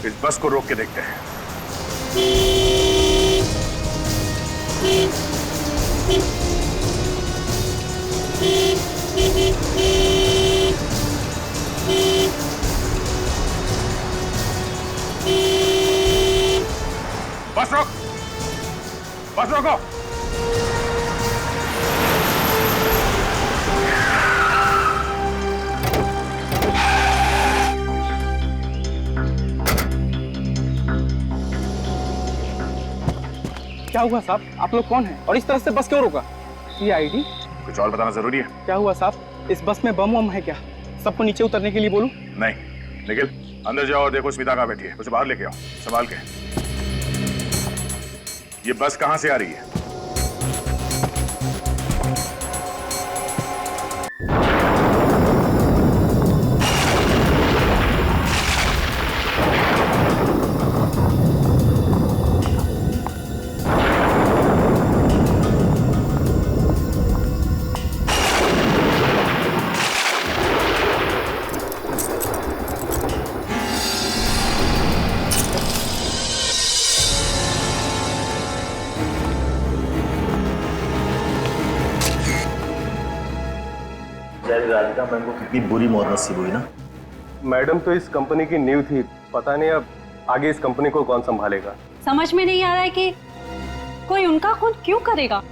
इस बस को रोक के देखते हैं। बस रोक, बस रोको। क्या हुआ साहब? आप लोग कौन हैं और इस तरह से बस क्यों रोका? ये आईडी? कुछ और बताना जरूरी है? क्या हुआ साहब? इस बस में बम वम है क्या? सबको नीचे उतरने के लिए बोलूं? नहीं, निखिल अंदर जाओ और देखो स्मिता कहाँ बैठी है, उसे बाहर लेके आओ संभाल के। ये बस कहाँ से आ रही है? राधिका मैम को कितनी बुरी मौत नसीब हुई ना। मैडम तो इस कंपनी की नींव थी, पता नहीं अब आगे इस कंपनी को कौन संभालेगा। समझ में नहीं आ रहा है कि कोई उनका खून क्यों करेगा।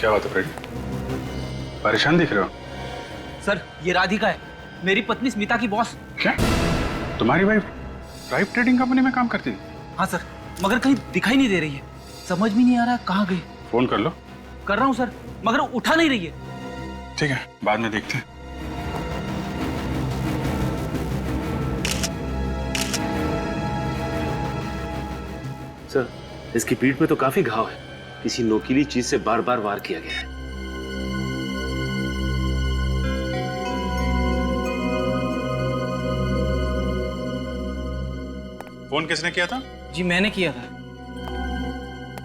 क्या बात है फ्रेडी? परेशान दिख रहे हो? सर ये राधिका है, मेरी पत्नी स्मिता की बॉस। क्या तुम्हारी वाइफ ड्राइव ट्रेडिंग कंपनी में काम करती है? हाँ सर, मगर कहीं दिखाई नहीं दे रही है, समझ में नहीं आ रहा कहाँ गई। फोन कर लो। कर रहा हूँ सर, मगर उठा नहीं रही है। ठीक है, बाद में देखते हैं। सर इसकी पीठ में तो काफी घाव है, किसी नोकीली चीज से बार बार वार किया गया है। फोन किसने किया था? जी मैंने किया था।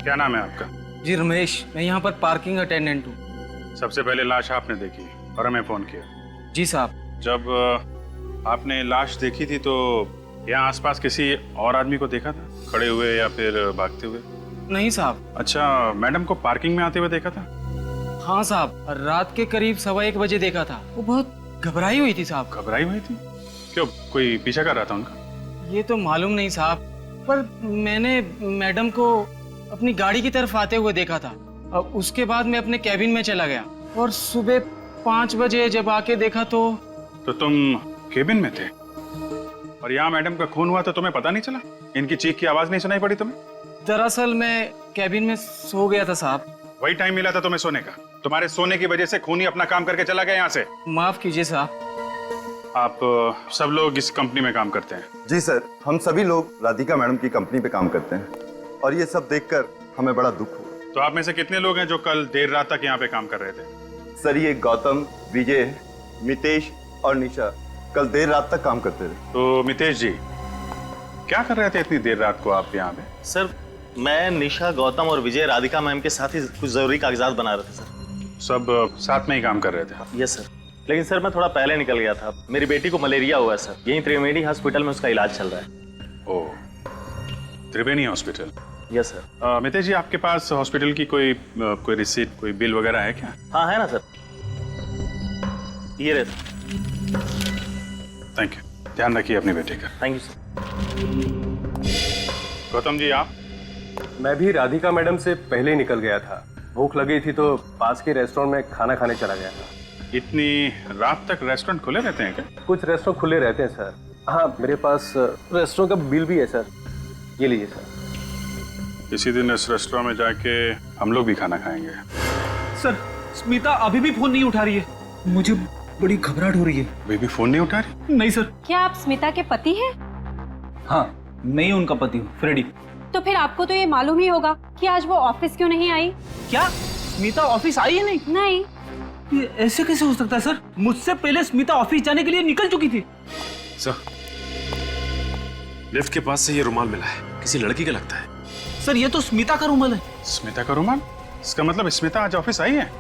क्या नाम है आपका? जी रमेश, मैं यहाँ पर पार्किंग अटेंडेंट हूँ। सबसे पहले लाश आपने देखी और हमें फोन किया। जी साहब। जब आपने लाश देखी थी तो यहाँ आसपास किसी और आदमी को देखा था, खड़े हुए या फिर भागते हुए? नहीं साहब। अच्छा, मैडम को पार्किंग में आते हुए देखा था? हाँ साहब, रात के करीब 1:15 बजे देखा था। वो बहुत घबराई हुई थी साहब। घबराई हुई थी? क्यों, कोई पीछा कर रहा था उनका? ये तो मालूम नहीं साहब, पर मैंने मैडम को अपनी गाड़ी की तरफ आते हुए देखा था। अब उसके बाद मैं अपने कैबिन में चला गया और सुबह 5 बजे जब आके देखा तो तुम केबिन में थे और यहाँ मैडम का खून हुआ तो तुम्हें पता नहीं चला? इनकी चीख की आवाज नहीं सुनाई पड़ी तुम्हें? दरअसल मैं कैबिन में सो गया था साहब। वही टाइम मिला था तुम्हें सोने का? तुम्हारे सोने की वजह से खूनी अपना काम करके चला गया यहाँ से। माफ कीजिए साहब। आप सब लोग इस कंपनी में काम करते हैं? जी सर, हम सभी लोग राधिका मैडम की कंपनी पे काम करते हैं और ये सब देखकर हमें बड़ा दुख हुआ। तो आप में से कितने लोग हैं जो कल देर रात तक यहाँ पे काम कर रहे थे? सर ये गौतम, विजय, मितेश और निशा कल देर रात तक काम करते थे। तो मितेश जी, क्या कर रहे थे इतनी देर रात को आप यहाँ पे? सर मैं, निशा, गौतम और विजय राधिका मैम के साथ ही कुछ जरूरी कागजात बना रहे थे सर। सब साथ में ही काम कर रहे थे? यस सर, लेकिन सर मैं थोड़ा पहले निकल गया था। मेरी बेटी को मलेरिया हुआ है सर, यहीं त्रिवेणी हॉस्पिटल में उसका इलाज चल रहा है। Oh, Triveni hospital. Yes sir. Mitesh ji, आपके पास हॉस्पिटल की कोई रिसीट, कोई बिल वगैरह है क्या? हाँ है ना सर, ये रहे सर। थैंक यू, ध्यान रखिए अपने बेटे का। Thank you sir. Gautam ji आप? मैं भी राधिका मैडम से पहले ही निकल गया था। भूख लगी थी तो पास के रेस्टोरेंट में खाना खाने चला गया था। इतनी रात तक रेस्टोरेंट खुले रहते हैं क्या? कुछ रेस्टोरेंट खुले रहते हैं सर। हाँ, मेरे पास रेस्टोरेंट का बिल भी है सर, ये लीजिए सर। इसी दिन इस रेस्टोरेंट में जाके हम लोग भी खाना खाएंगे। सर स्मिता अभी भी फोन नहीं उठा रही है, मुझे बड़ी घबराहट हो रही है। अभी भी फोन नहीं उठा रही? नहीं सर। क्या आप स्मिता के पति हैं? हाँ, मैं ही उनका पति हूँ, फ्रेडी। तो फिर आपको तो ये मालूम ही होगा कि आज वो ऑफिस क्यों नहीं आई। क्या स्मिता ऑफिस आई है? नहीं। नहीं। ये ऐसे कैसे हो सकता है सर? मुझसे पहले स्मिता ऑफिस जाने के लिए निकल चुकी थी। सर, लिफ्ट के पास से ये रुमाल मिला है, किसी लड़की का लगता है। सर ये तो स्मिता का रुमाल है। स्मिता का रुमाल? इसका मतलब स्मिता आज ऑफिस आई है?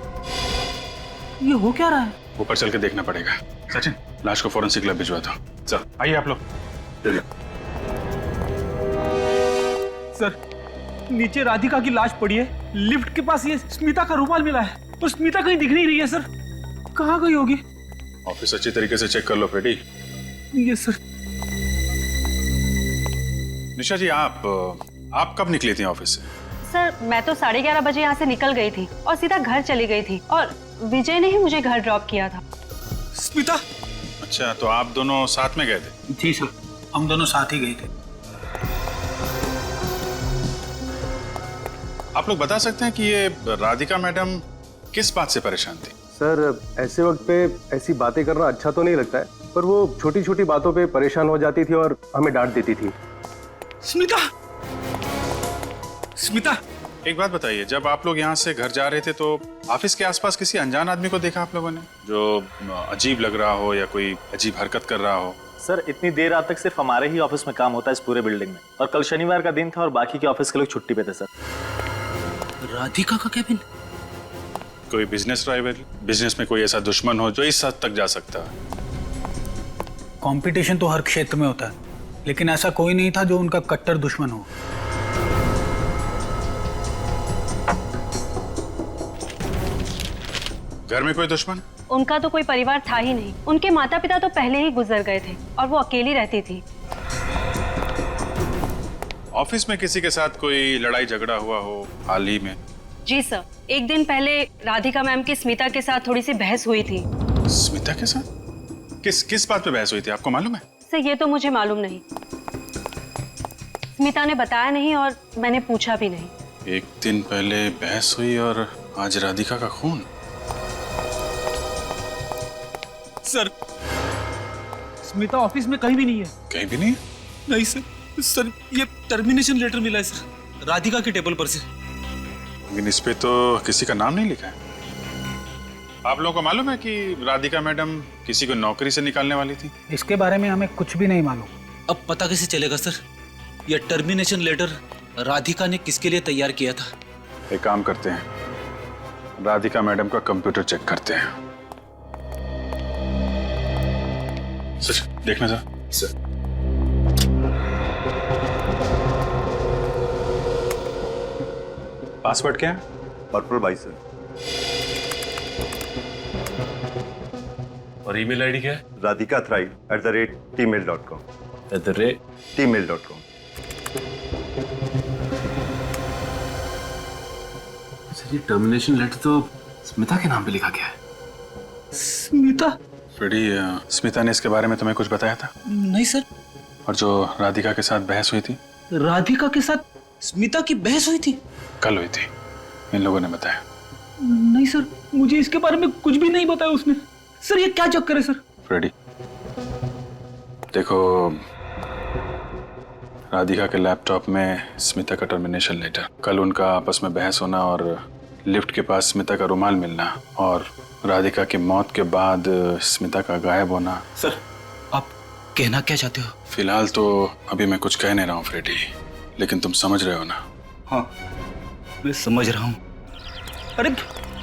ये हो क्या रहा है? ऊपर चल के देखना पड़ेगा। सचिन, लाश को फॉरेंसिक लैब भिजवा दो। सर आइए आप लोग। चलिए। सर नीचे राधिका की लाश पड़ी है, लिफ्ट के पास ये स्मिता का रुमाल मिला है और स्मिता कहीं दिख नहीं रही है। सर कहाँ गई होगी? ऑफिस अच्छी तरीके से चेक कर लो फ्रेडी। ये सर। निशा जी, आप कब निकली थी ऑफिस से? सर मैं तो 11:30 बजे यहाँ से निकल गई थी और सीधा घर चली गई थी और विजय ने ही मुझे घर ड्रॉप किया था। स्मिता? अच्छा, तो आप दोनों साथ में गए थे? जी सर, हम दोनों साथ ही गए थे। आप लोग बता सकते हैं कि ये राधिका मैडम किस बात से परेशान थी? सर ऐसे वक्त पे ऐसी बातें करना अच्छा तो नहीं लगता है, पर वो छोटी छोटी बातों पे परेशान हो जाती थी और हमें डांट देती थी। स्मिता? स्मिता? एक बात बताइए, जब आप लोग यहाँ से घर जा रहे थे तो ऑफिस के आसपास किसी अनजान आदमी को देखा आप लोगों ने, जो अजीब लग रहा हो या कोई अजीब हरकत कर रहा हो? सर इतनी देर रात तक सिर्फ हमारे ही ऑफिस में काम होता है इस पूरे बिल्डिंग में, और कल शनिवार का दिन था और बाकी के ऑफिस के लोग छुट्टी पे थे। सर राधिका का केबिन? कोई बिजनेस राइवल, बिजनेस में कोई ऐसा दुश्मन हो जो इस हद तक जा सकता है? कंपटीशन तो हर क्षेत्र में होता है, लेकिन ऐसा कोई नहीं था जो उनका कट्टर दुश्मन हो। घर में कोई दुश्मन? उनका तो कोई परिवार था ही नहीं। उनके माता पिता तो पहले ही गुजर गए थे और वो अकेली रहती थी। ऑफिस में किसी के साथ कोई लड़ाई झगड़ा हुआ हो हाल ही में? जी सर, एक दिन पहले राधिका मैम की स्मिता के साथ थोड़ी सी बहस हुई थी। स्मिता के साथ? किस बात पे बहस हुई थी, आपको मालूम है? सर ये तो मुझे मालूम नहीं। स्मिता ने बताया नहीं और मैंने पूछा भी नहीं। एक दिन पहले बहस हुई और आज राधिका का खून? सर स्मिता ऑफिस में कहीं भी नहीं है। कहीं भी नहीं? नहीं सर। सर ये टर्मिनेशन लेटर मिला है सर, राधिका के टेबल पर से। लेकिन इस पे तो किसी का नाम नहीं लिखा है। आप लोगों को मालूम है कि राधिका मैडम किसी को नौकरी से निकालने वाली थी? इसके बारे में हमें कुछ भी नहीं मालूम। अब पता कैसे चलेगा सर? यह टर्मिनेशन लेटर राधिका ने किसके लिए तैयार किया था? एक काम करते हैं, राधिका मैडम का कंप्यूटर चेक करते हैं। सच देखना सर। पासवर्ड क्या है? Purple by sir. और ईमेल आईडी क्या है? radhikathrive@gmail.com। gmail.com। सर ये टर्मिनेशन लेटर तो स्मिता के नाम पे लिखा गया है। स्मिता? फ्रेडी, स्मिता ने इसके बारे में तुम्हें कुछ बताया था? नहीं सर। और जो राधिका के साथ बहस हुई थी? राधिका के साथ स्मिता की बहस हुई थी? कल हुई थी, इन लोगों ने बताया। नहीं सर, मुझे इसके बारे में कुछ भी नहीं बताया उसने। सर ये क्या चक्कर है सर? फ्रेडी देखो, राधिका के लैपटॉप में स्मिता का टर्मिनेशन लेटर, कल उनका आपस में बहस होना और लिफ्ट के पास स्मिता का रुमाल मिलना और राधिका की मौत के बाद स्मिता का गायब होना। सर आप कहना क्या चाहते हो? फिलहाल तो अभी मैं कुछ कह नहीं रहा हूँ फ्रेडी, लेकिन तुम समझ रहे हो ना? हाँ मैं समझ रहा हूँ। अरे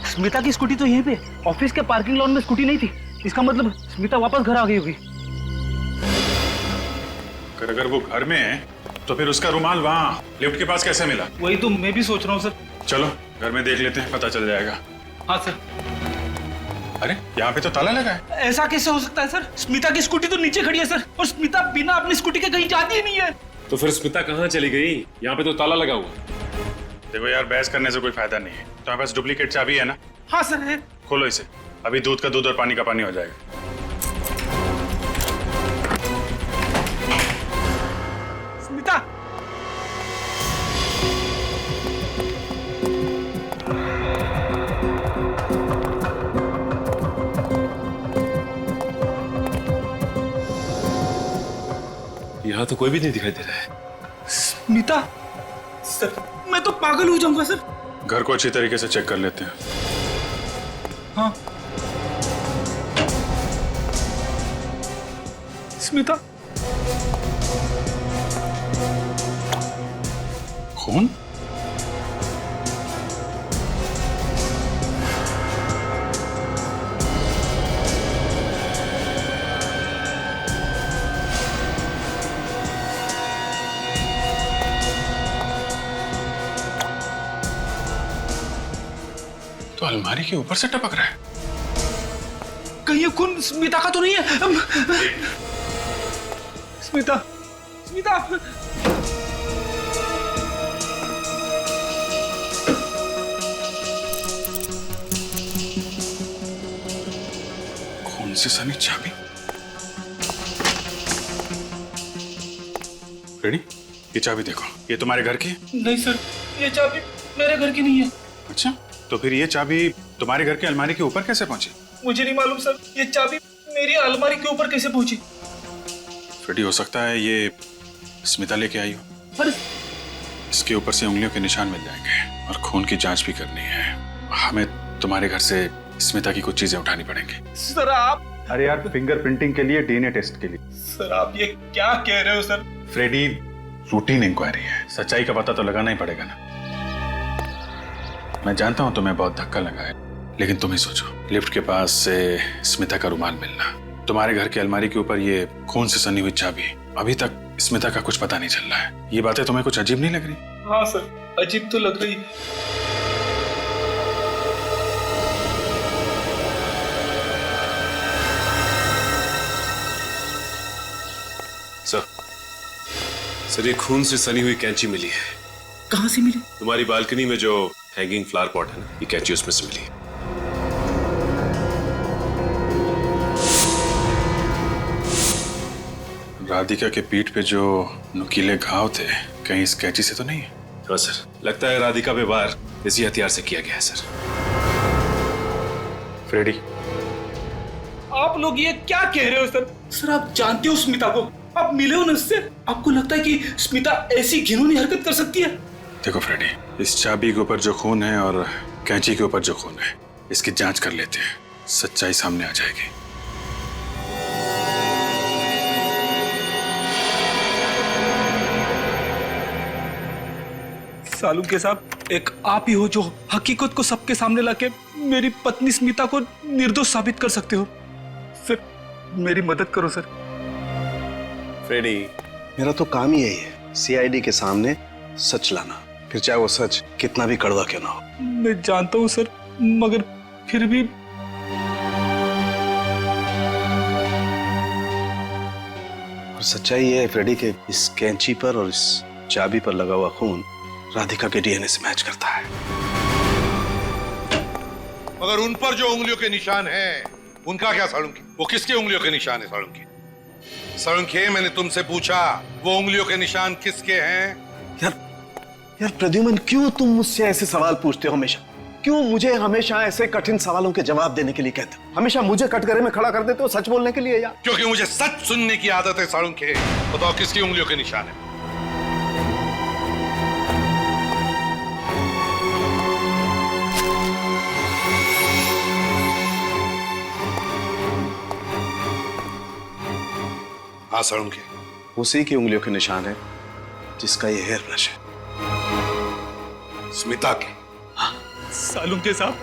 स्मिता की स्कूटी तो यहीं पे ऑफिस के पार्किंग लॉन में स्कूटी नहीं थी, इसका मतलब स्मिता वापस घर आ गई होगी। अगर वो घर में है तो फिर उसका रुमाल वहाँ लिफ्ट के पास कैसे मिला? वही तो मैं भी सोच रहा हूँ सर। चलो घर में देख लेते हैं, पता चल जाएगा। हाँ सर। अरे यहाँ पे तो ताला लगा है। ऐसा कैसे हो सकता है सर? स्मिता की स्कूटी तो नीचे खड़ी है सर, और स्मिता बिना अपनी स्कूटी के कहीं जाती ही नहीं है। तो फिर स्मिता कहाँ चली गई? यहाँ पे तो ताला लगा हुआ। देखो यार, बहस करने से कोई फायदा नहीं है। तुम्हारे पास डुप्लीकेट चाबी है ना? हाँ सर है। खोलो इसे, अभी दूध का दूध और पानी का पानी हो जाएगा। स्मिता! यहाँ तो कोई भी नहीं दिखाई दे रहा है। स्मिता? सर मैं तो पागल हो जाऊंगा सर। घर को अच्छी तरीके से चेक कर लेते हैं। हाँ स्मिता। खून? तो अलमारी के ऊपर से टपक रहा है। कहीं ये खून स्मिता का तो नहीं है? स्मिता, स्मिता। खून से सनी चाबी। रेडी? ये चाबी देखो, ये तुम्हारे घर की है? नहीं सर, ये चाबी मेरे घर की नहीं है। अच्छा, तो फिर ये चाबी तुम्हारे घर की अलमारी के ऊपर कैसे पहुंची? मुझे नहीं मालूम सर, ये चाबी मेरी अलमारी के ऊपर कैसे पहुंची? फ्रेडी, हो सकता है ये स्मिता लेके आई हो। पर इसके ऊपर से उंगलियों के निशान मिल जाएंगे और खून की जांच भी करनी है। हमें तुम्हारे घर से स्मिता की कुछ चीजें उठानी पड़ेंगी। सर आप, अरे यार, फिंगरप्रिंटिंग के लिए, डीएनए टेस्ट के लिए। सर आप ये क्या कह रहे हो सर? फ्रेडी, रूटीन इंक्वायरी है, सच्चाई का पता तो लगाना ही पड़ेगा ना। मैं जानता हूं तुम्हें बहुत धक्का लगा है, लेकिन तुम ही सोचो, लिफ्ट के पास से स्मिता का रुमाल मिलना, तुम्हारे घर की अलमारी के ऊपर ये खून से सनी हुई चाबी, अभी तक स्मिता का कुछ पता नहीं चल रहा है। ये बातें तुम्हें कुछ अजीब नहीं लग रही? हाँ सर, अजीब तो लग रही है। सर, ये खून से सनी हुई कैंची मिली है। कहाँ से मिली? तुम्हारी बालकनी में जो हैंगिंग फ्लावर पॉट है ना, ये कैंची उसमें से मिली है। राधिका के पीठ पे जो नुकीले घाव थे, कहीं इस कैंची से तो नहीं है? हाँ सर, लगता है राधिका पे वार इसी हथियार से किया गया है सर। फ्रेडी, आप लोग ये क्या कह रहे हो सर? सर आप जानते हो स्मिता को, आप मिले हो ना उससे, आपको लगता है कि स्मिता ऐसी घिनौनी हरकत कर सकती है? देखो फ्रेडी, इस चाबी के ऊपर जो खून है और कैंची के ऊपर जो खून है, इसकी जांच कर लेते हैं, सच्चाई सामने आ जाएगी। सालू के साहब, एक आप ही हो जो हकीकत को सबके सामने लाके मेरी पत्नी स्मिता को निर्दोष साबित कर सकते हो। सर मेरी मदद करो सर। फ्रेडी, मेरा तो काम ही यही है, सीआईडी के सामने सच लाना, फिर चाहे वो सच कितना भी कड़वा क्यों ना हो। मैं जानता हूँ सर, मगर फिर भी और सच्चाई ये है फ्रेडी कि इस कैंची पर और इस चाबी पर लगा हुआ खून राधिका के डीएनए से मैच करता है। मगर उन पर जो उंगलियों के निशान हैं, उनका क्या साळुंखे? वो किसके उंगलियों के निशान है साळुंखे? साळुंखे, मैंने तुमसे पूछा वो उंगलियों के निशान किसके हैं? यार प्रद्युमन, क्यों तुम मुझसे ऐसे सवाल पूछते हो हमेशा? क्यों मुझे हमेशा ऐसे कठिन सवालों के जवाब देने के लिए कहते हो? हमेशा मुझे कटघरे में खड़ा कर देते हो सच बोलने के लिए यार? क्योंकि मुझे सच सुनने की आदत है साळुंखे। बताओ किसकी उंगलियों के निशान है? हाँ साळुंखे, उसी की उंगलियों के निशान है जिसका ये हेयर ब्रश है। स्मिता के? सालुंखे साहब,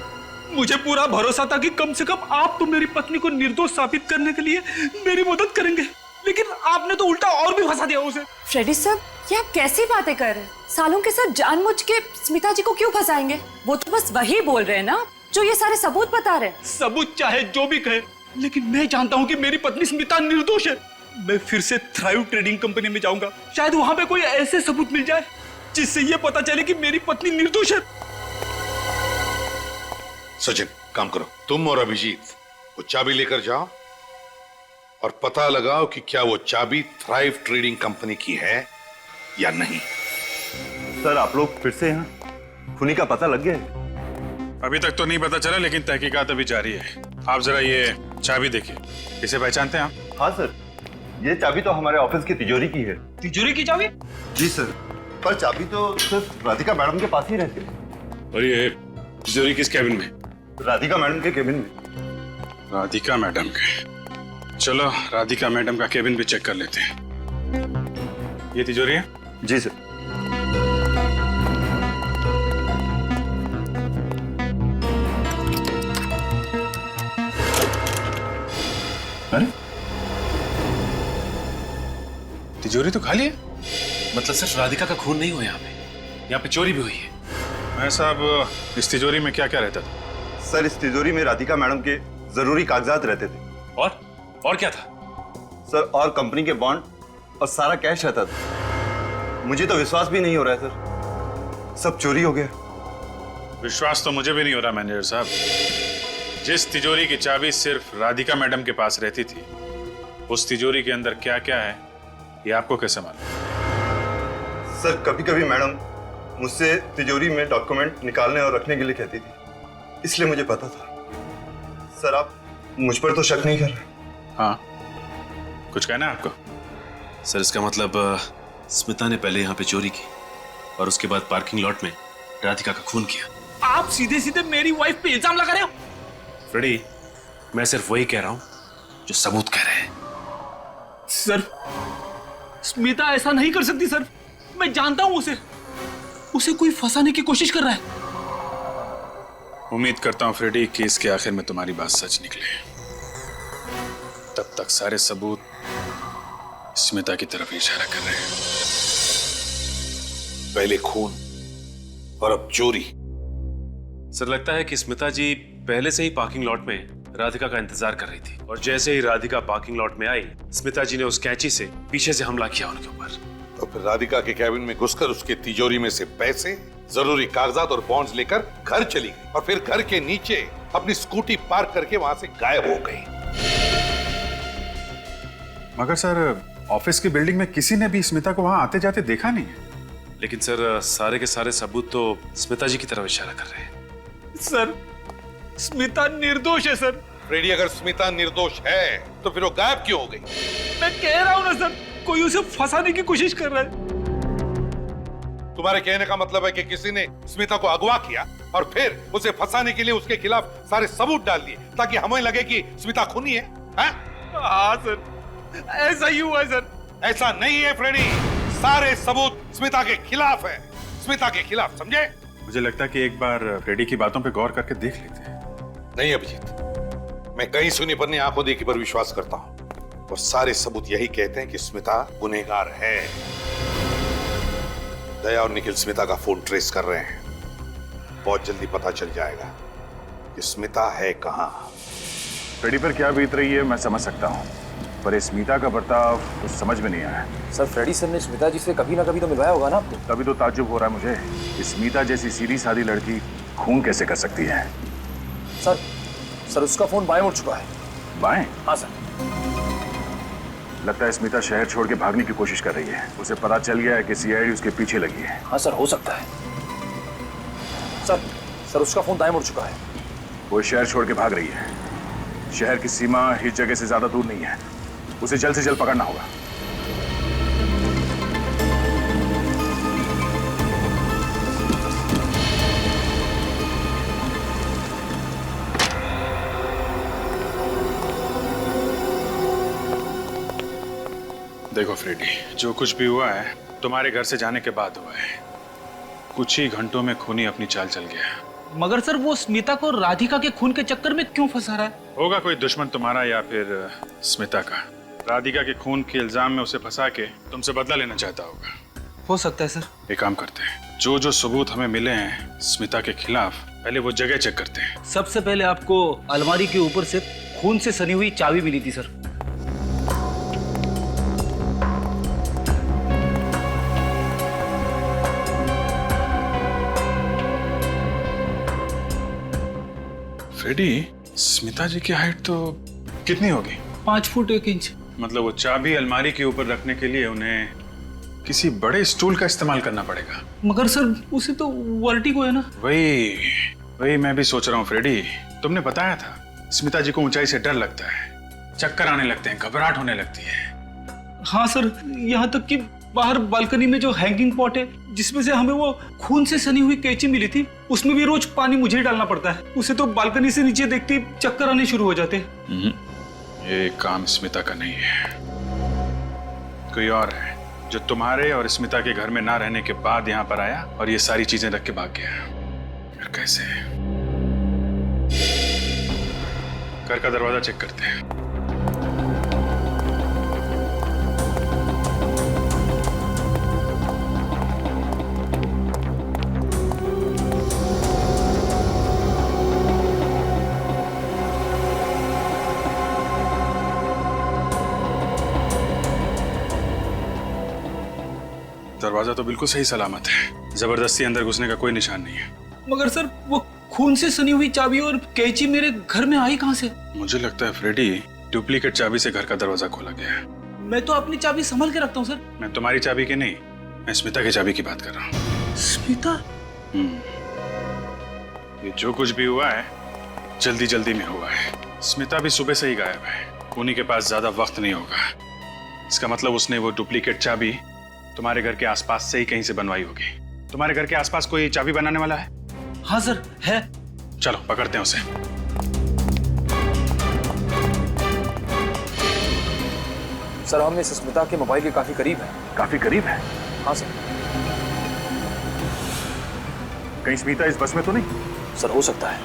मुझे पूरा भरोसा था कि कम से कम आप तो मेरी पत्नी को निर्दोष साबित करने के लिए मेरी मदद करेंगे, लेकिन आपने तो उल्टा और भी फंसा दिया उसे। फ्रेडी साहब, ये आप कैसी बातें कर रहे हैं? सालों के साथ जानबूझ के स्मिता जी को क्यों फंसाएंगे? वो तो बस वही बोल रहे हैं ना जो ये सारे सबूत बता रहे हैं। सबूत चाहे जो भी कहे, लेकिन मैं जानता हूँ कि मेरी पत्नी स्मिता निर्दोष है। मैं फिर से थ्राइव ट्रेडिंग कंपनी में जाऊंगा, शायद वहां पे कोई ऐसे सबूत मिल जाए जिससे ये पता चले कि मेरी पत्नी निर्दोष है। सचिन, काम करो, तुम और अभिजीत वो चाबी लेकर जाओ और पता लगाओ कि क्या वो चाबी थ्राइव ट्रेडिंग कंपनी की है या नहीं। सर, आप लोग फिर से यहाँ खूनी का पता लग गया है? अभी तक तो नहीं पता चला, लेकिन तहकीकात अभी जारी है। आप जरा ये चाबी देखिए, इसे पहचानते हैं आप? हाँ सर, ये चाबी तो हमारे ऑफिस की तिजोरी की है। तिजोरी की चाबी? जी सर, पर चाबी तो सिर्फ राधिका मैडम के पास ही रहती है। और ये तिजोरी किस कैबिन में? राधिका मैडम के केबिन में। राधिका मैडम के? चलो राधिका मैडम का केबिन भी चेक कर लेते हैं। ये तिजोरी है? जी सर। अरे तिजोरी तो खाली है। मतलब सिर्फ राधिका का खून नहीं हुआ यहाँ पे चोरी भी हुई है। मैं साहब, इस तिजोरी में क्या क्या रहता था? सर, इस तिजोरी में राधिका मैडम के जरूरी कागजात रहते थे। और क्या था? सर, और कंपनी के बॉन्ड और सारा कैश रहता था। मुझे तो विश्वास भी नहीं हो रहा है सर, सब चोरी हो गया। विश्वास तो मुझे भी नहीं हो रहा मैनेजर साहब। जिस तिजोरी की चाबी सिर्फ राधिका मैडम के पास रहती थी, उस तिजोरी के अंदर क्या क्या है ये आपको कैसे मालूम? सर, कभी कभी मैडम मुझसे तिजोरी में डॉक्यूमेंट निकालने और रखने के लिए कहती थी, इसलिए मुझे पता था। सर, आप मुझ पर तो शक नहीं कर रहे? हाँ, कुछ कहना है आपको? सर, इसका मतलब स्मिता ने पहले यहाँ पे चोरी की और उसके बाद पार्किंग लॉट में राधिका का खून किया। आप सीधे सीधे मेरी वाइफ पे इल्जाम लगा रहे हो। फ्रेडी, मैं सिर्फ वही कह रहा हूँ जो सबूत कह रहे हैं। सर, स्मिता ऐसा नहीं कर सकती सर। मैं जानता हूं उसे कोई फंसाने की कोशिश कर रहा है। उम्मीद करता हूं फ्रेडी कि इसके आखिर में तुम्हारी बात सच निकले। तब तक सारे सबूत स्मिता की तरफ इशारा कर रहे हैं। पहले खून और अब चोरी। सर, लगता है कि स्मिता जी पहले से ही पार्किंग लॉट में राधिका का इंतजार कर रही थी और जैसे ही राधिका पार्किंग लॉट में आई, स्मिता जी ने उस कैंची से पीछे से हमला किया उनके ऊपर। तो फिर राधिका के कैबिन में घुसकर उसके तिजोरी में से पैसे, जरूरी कागजात और बॉन्ड्स लेकर घर चली गई और फिर घर के नीचे अपनी स्कूटी पार्क करके वहां से गायब हो गई। मगर सर, ऑफिस की बिल्डिंग में किसी ने भी स्मिता को वहां आते जाते देखा नहीं है। लेकिन सर, सारे के सारे सबूत तो स्मिता जी की तरफ इशारा कर रहे हैं। सर, स्मिता निर्दोष है सर। फ्रेडी, अगर स्मिता निर्दोष है तो फिर वो गायब क्यों हो गई? मैं कह रहा हूं ना सर, कोई उसे फंसाने की कोशिश कर रहा है। तुम्हारे कहने का मतलब है कि किसी ने स्मिता को अगवा किया और फिर उसे फंसाने के लिए उसके खिलाफ सारे सबूत डाल दिए ताकि हमें लगे कि स्मिता खूनी है? हाँ सर, ऐसा ही हुआ है सर। ऐसा नहीं है फ्रेडी, सारे सबूत स्मिता के खिलाफ है, स्मिता के खिलाफ, समझे? मुझे लगता है कि एक बार फ्रेडी की बातों पे गौर करके देख लेते हैं। नहीं अभिजीत, मैं कहीं सुनी पर नहीं, आंखों देखी पर विश्वास करता हूं और सारे सबूत यही कहते हैं कि स्मिता गुनहगार है। दया और निखिल स्मिता का फोन ट्रेस कर रहे हैं। बहुत जल्दी पता चल जाएगा कि स्मिता है कहां। फ्रेडी पर क्या बीत रही है मैं समझ सकता हूँ, पर इस स्मिता का बर्ताव कुछ समझ में नहीं आया। सर, फ्रेडी सर ने स्मिता जी से कभी ना कभी तो मिलवाया होगा ना आपको? तभी तो ताज्जुब हो रहा है मुझे, स्मिता जैसी सीधी सादी लड़की खून कैसे कर सकती है? सर, उसका फोन बाएं मुड़ चुका है। बाएं? हाँ सर। लगता है स्मिता शहर छोड़ के भागने की कोशिश कर रही है। उसे पता चल गया है कि सीआईडी उसके पीछे लगी है। हाँ सर, हो सकता है। सर, उसका फोन दाएं मुड़ चुका है। वो शहर छोड़ के भाग रही है। शहर की सीमा इस जगह से ज्यादा दूर नहीं है, उसे जल्द से जल्द पकड़ना होगा। देखो फ्रेडी, जो कुछ भी हुआ है तुम्हारे घर से जाने के बाद हुआ है। कुछ ही घंटों में खूनी अपनी चाल चल गया। मगर सर, वो स्मिता को राधिका के खून के चक्कर में क्यों फंसा रहा है? होगा कोई दुश्मन तुम्हारा या फिर स्मिता का। राधिका के खून के इल्जाम में उसे फंसा के तुमसे बदला लेना चाहता होगा। हो सकता है सर। एक काम करते हैं, जो जो सबूत हमें मिले हैं स्मिता के खिलाफ, पहले वो जगह चेक करते हैं। सबसे पहले आपको अलमारी के ऊपर से खून से सनी हुई चाबी मिली थी सर। फ्रेडी, स्मिता जी की हाइट तो कितनी होगी? 5 फुट 1 इंच। मतलब वो चाबी अलमारी के ऊपर रखने के लिए उन्हें किसी बड़े स्टूल का इस्तेमाल करना पड़ेगा। मगर सर, उसे तो वर्टिगो है ना। वही मैं भी सोच रहा हूँ फ्रेडी। तुमने बताया था स्मिता जी को ऊंचाई से डर लगता है, चक्कर आने लगते हैं, घबराहट होने लगती है। हाँ सर, यहाँ तक कि बाहर बालकनी में जो हैंगिंग पॉट है जिसमें से हमें वो खून से सनी हुई कैंची मिली थी, उसमें भी रोज पानी मुझे ही डालना पड़ता है। उसे तो बालकनी से नीचे देखते ही चक्कर आने शुरू हो जाते हैं। ये काम स्मिता का नहीं है, कोई और है जो तुम्हारे और स्मिता के घर में ना रहने के बाद यहां पर आया और ये सारी चीजें रख के भाग गया। फिर कैसे? घर का दरवाजा चेक करते हैं। दरवाजा तो बिल्कुल सही सलामत है, जबरदस्ती अंदर घुसने का कोई निशान नहीं है। मगर सर वो खून से सनी हुई चाबी और कैंची मेरे घर में आई कहां से? मुझे लगता है फ्रेडी, डुप्लीकेट चाबी से घर का दरवाजा खोला गया है। मैं तो अपनी चाबी संभाल के रखता हूँ सर। मैं तुम्हारी चाबी की नहीं, मैं स्मिता की चाबी की बात कर रहा हूँ। स्मिता? ये जो कुछ भी हुआ है जल्दी जल्दी में हुआ है। स्मिता भी सुबह से ही गायब है, उन्हीं के पास ज्यादा वक्त नहीं होगा। इसका मतलब उसने वो डुप्लीकेट चाबी तुम्हारे घर के आसपास से ही कहीं से बनवाई होगी। तुम्हारे घर के आसपास कोई चाबी बनाने वाला है? हाँ सर है। चलो पकड़ते हैं उसे। सर हम इस स्मिता के मोबाइल के काफी करीब है। काफी करीब है? हाँ सर। कहीं स्मिता इस बस में तो नहीं? सर हो सकता है।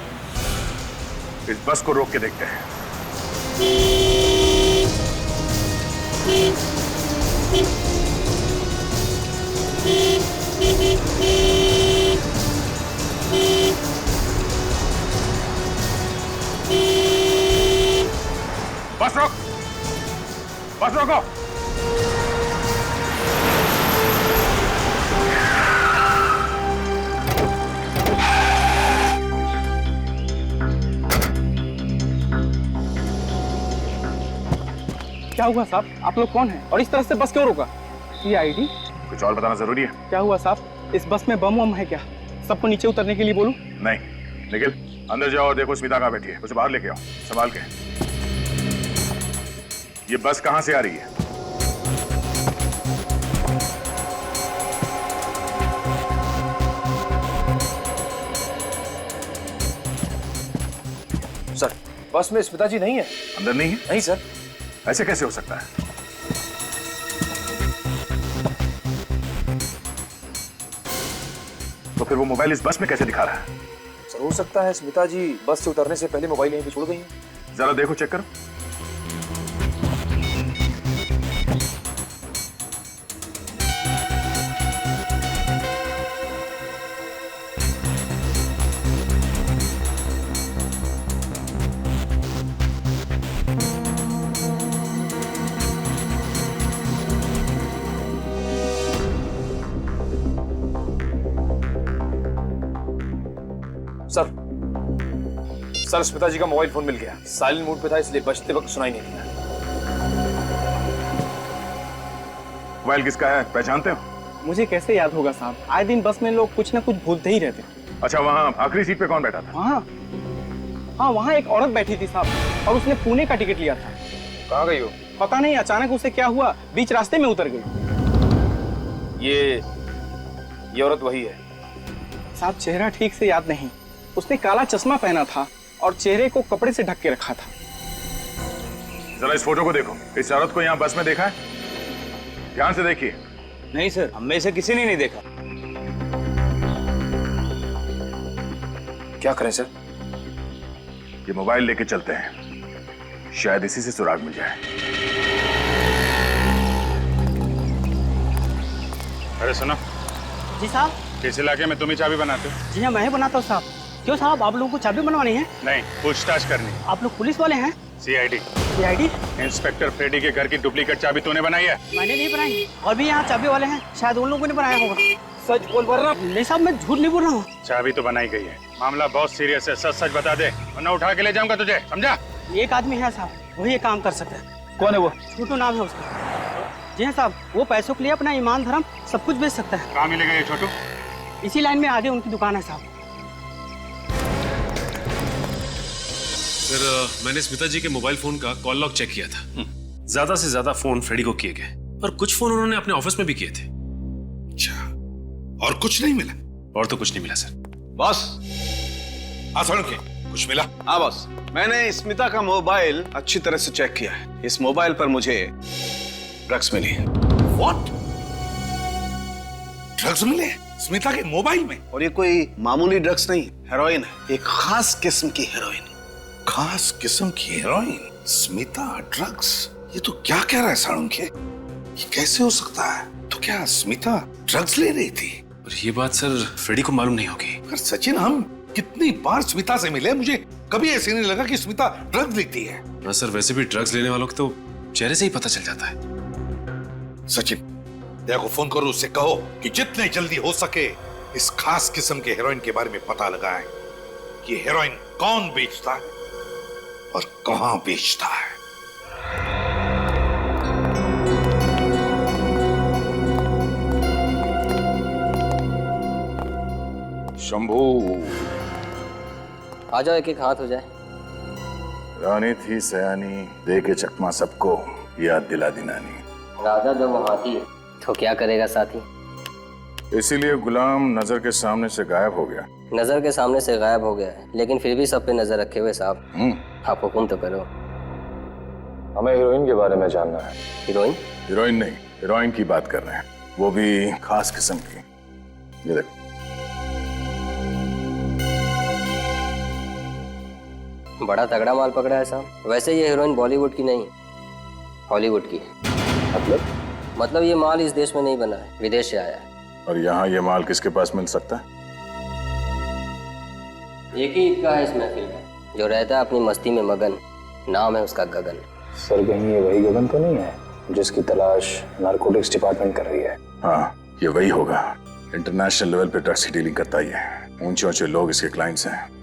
इस बस को रोक के देखते हैं। बस रोक, बस रोको। क्या हुआ साहब? आप लोग कौन हैं और इस तरह से बस क्यों रोका? ये आईडी? कुछ और बताना जरूरी है? क्या हुआ साहब? इस बस में बम वम है क्या? सबको नीचे उतरने के लिए बोलूं? नहीं, निखिल अंदर जाओ और देखो स्मिता कहाँ बैठी है। उसे बाहर लेके आओ संभाल के। ये बस कहाँ से आ रही है? सर बस में स्मिता जी नहीं है। अंदर नहीं है? नहीं सर। ऐसे कैसे हो सकता है? तो फिर वो मोबाइल इस बस में कैसे दिखा रहा है? सर हो सकता है स्मिता जी बस से उतरने से पहले मोबाइल यहीं पे छोड़ गई हैं। जरा देखो, चेक करो। सर स्मिता जी का मोबाइल फोन मिल गया। साइलेंट मोड पे था इसलिए बजते वक्त सुनाई नहीं दिया। मोबाइल किसका है, पहचानते हो? मुझे कैसे याद होगा साहब, आए दिन बस में लोग कुछ ना कुछ भूलते ही रहते। अच्छा, वहाँ आखिरी सीट पे कौन बैठा था? हाँ वहाँ एक औरत बैठी थी साहब, और उसने पुणे का टिकट लिया था। कहाँ गई हो? पता नहीं, अचानक उसे क्या हुआ, बीच रास्ते में उतर गई। ये औरत वही है साहब? चेहरा ठीक से याद नहीं। उसने काला चश्मा पहना था और चेहरे को कपड़े से ढक के रखा था। जरा इस फोटो को देखो। इस औरत को यहाँ बस में देखा है? ध्यान से देखिए। नहीं सर, हम में से किसी ने नहीं देखा। क्या करें सर? ये मोबाइल लेके चलते हैं, शायद इसी से सुराग मिल जाए। अरे सुनो जी साहब। किस इलाके में तुम ही चाबी बनाते हो? जी हाँ, मैं ही बनाता हूँ साहब। क्यों साहब, आप लोगों को चाबी बनवानी है? नहीं, पूछताछ करनी। आप लोग पुलिस वाले हैं? सीआईडी। सीआईडी? इंस्पेक्टर फ्रेडी के घर की डुप्लीकेट चाबी तूने बनाई है? मैंने नहीं बनाई। और भी यहाँ चाबी वाले हैं, शायद उन लोगों ने बनाया होगा। सच बोल रहा? नहीं साहब, मैं झूठ नहीं बोल रहा हूँ। चाबी तो बनाई गई है, मामला बहुत सीरियस है, सच सच बता दे वरना उठा के ले जाऊंगा तुझे, समझा? एक आदमी है साहब, वही ये काम कर सकता है। कौन है वो? छोटू नाम है उसका। जी हाँ साहब, वो पैसों के लिए अपना ईमान धर्म सब कुछ बेच सकता है। कहाँ मिलेगा ये छोटू? इसी लाइन में आगे उनकी दुकान है साहब। सर मैंने स्मिता जी के मोबाइल फोन का कॉल लॉग चेक किया था। ज्यादा से ज्यादा फोन फ्रेडी को किए गए और कुछ फोन उन्होंने अपने ऑफिस में भी किए थे। अच्छा, और कुछ नहीं मिला? और तो कुछ नहीं मिला सर। बॉस, हाँ सर, कुछ मिला? हाँ बॉस, मैंने स्मिता का मोबाइल अच्छी तरह से चेक किया है। इस मोबाइल पर मुझे ड्रग्स मिली। What? ड्रग्स मिले स्मिता के मोबाइल में? और ये कोई मामूली ड्रग्स नहीं, हेरोइन है, एक खास किस्म की हेरोइन। खास किस्म की हेरोइन? स्मिता ड्रग्स? ये तो क्या कह रहा है साळुंखे? ये कैसे हो सकता है? तो क्या स्मिता ड्रग्स ले रही थी? और ये बात सर फ्रेडी को मालूम नहीं होगी। पर सचिन, हम कितनी बार स्मिता से मिले, मुझे कभी ऐसे नहीं लगा कि स्मिता ड्रग्स लेती है। ना सर, वैसे भी ड्रग्स लेने वालों को तो चेहरे से ही पता चल जाता है। सचिन, दया को फोन करो, उससे कहो कि जितने जल्दी हो सके इस खास किस्म के हेरोइन के बारे में पता लगाएं कि हेरोइन कौन बेचता है और कहां बेचता है। शंभू, आ जाओ, एक एक हाथ हो जाए। रानी थी सयानी, दे के चकमा सबको याद दिला दी नानी। राजा जब वहां थी तो क्या करेगा साथी? इसीलिए गुलाम नजर के सामने से गायब हो गया। नजर के सामने से गायब हो गया है, लेकिन फिर भी सब पे नजर रखे हुए साहब। आप हुक्म तो करो। हमें हीरोइन के बारे में जानना है। हीरोइन? हीरोइन नहीं, हीरोइन की बात कर रहे हैं, वो भी खास किस्म की। ये देखो। बड़ा तगड़ा माल पकड़ा है साहब। वैसे ये हीरोइन बॉलीवुड की नहीं, हॉलीवुड की है। मतलब ये माल इस देश में नहीं बना है, विदेश से आया है। और यहाँ ये माल किसके पास मिल सकता है? एक ही इक्का है इस महफिल में, जो रहता है अपनी मस्ती में मगन। नाम है उसका गगन। सर, कहीं ये वही गगन तो नहीं है जिसकी तलाश नारकोटिक्स डिपार्टमेंट कर रही है? हाँ, ये वही होगा। इंटरनेशनल लेवल पे ड्रग्स की डीलिंग करता ही है। ऊंचे ऊंचे लोग इसके क्लाइंट्स हैं।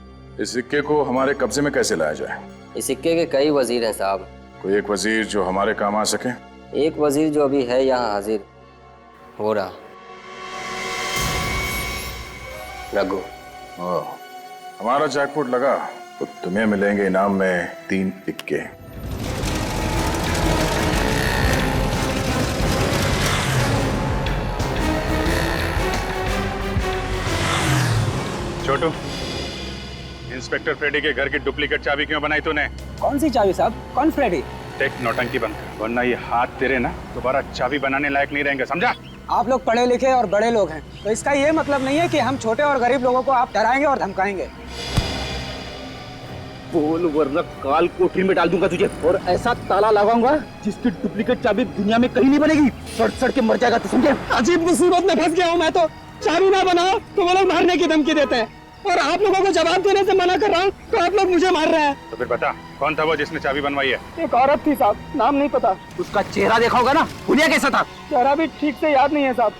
इस सिक्के को हमारे कब्जे में कैसे लाया जाए? इस सिक्के के कई वजीर हैं साहब। कोई एक वजीर जो हमारे काम आ सके? एक वजीर जो अभी है यहाँ हाजिर, हो रहा रघु। हमारा जैकपॉट लगा तो तुम्हें मिलेंगे इनाम में 3 इक्के। छोटू, इंस्पेक्टर फ्रेडी के घर की डुप्लीकेट चाबी क्यों बनाई तूने? कौन सी चाबी साहब? कौन फ्रेडी? टेक नौटंकी बंद कर, वरना ये हाथ तेरे ना दोबारा चाबी बनाने लायक नहीं रहेंगे, समझा? आप लोग पढ़े लिखे और बड़े लोग हैं, तो इसका ये मतलब नहीं है कि हम छोटे और गरीब लोगों को आप डराएंगे और धमकाएंगे। बोल, वरना काल कोठरी में डाल दूंगा तुझे, और ऐसा ताला लगाऊंगा जिसकी डुप्लीकेट चाबी दुनिया में कहीं नहीं बनेगी। सड़ सड़ के मर जाएगा, तू समझे? अजीब मुसीबत में फंस गया हूँ मैं तो। चाबी ना बनाओ तो वो लोग मारने की धमकी देते हैं, और आप लोगों को जवाब देने से मना कर रहा हूँ तो आप लोग मुझे मार रहे हैं। तो फिर बता, कौन था वो जिसने चाबी बनवाई है? एक औरत थी साहब, नाम नहीं पता। उसका चेहरा देखा होगा ना, हुलिया कैसा था? चेहरा भी ठीक से याद नहीं है साहब।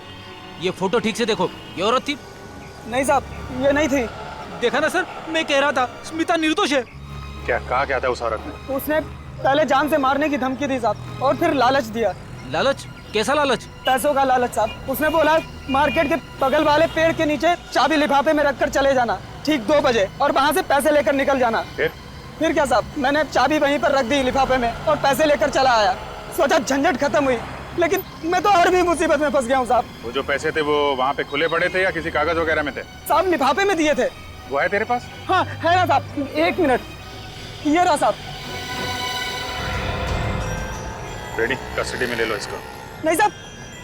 ये फोटो ठीक से देखो, ये औरत थी? नहीं साहब, ये नहीं थी। देखा ना सर, मैं कह रहा था स्मिता निर्दोष है। क्या कहा क्या था उस औरत ने? उसने पहले जान से मारने की धमकी दी साहब, और फिर लालच दिया। लालच? कैसा लालच? पैसों का लालच साहब। उसने बोला मार्केट के बगल वाले पेड़ के नीचे चाबी लिफाफे में रखकर चले जाना ठीक 2 बजे, और वहाँ से पैसे लेकर निकल जाना। फिर क्या साहब, मैंने चाबी वहीं पर रख दी लिफाफे में और पैसे लेकर चला आया। सोचा झंझट खत्म हुई, लेकिन मैं तो और भी मुसीबत में फंस गया हूँ साहब। वो जो पैसे थे वो वहाँ पे खुले पड़े थे या किसी कागज वगैरह में थे? साहब लिफाफे में दिए थे। वो है तेरे पास? हाँ है ना साहब, 1 मिनट, ये रहा साहब। फ्रेडी, कस्टडी में ले लो इसको। नहीं साहब,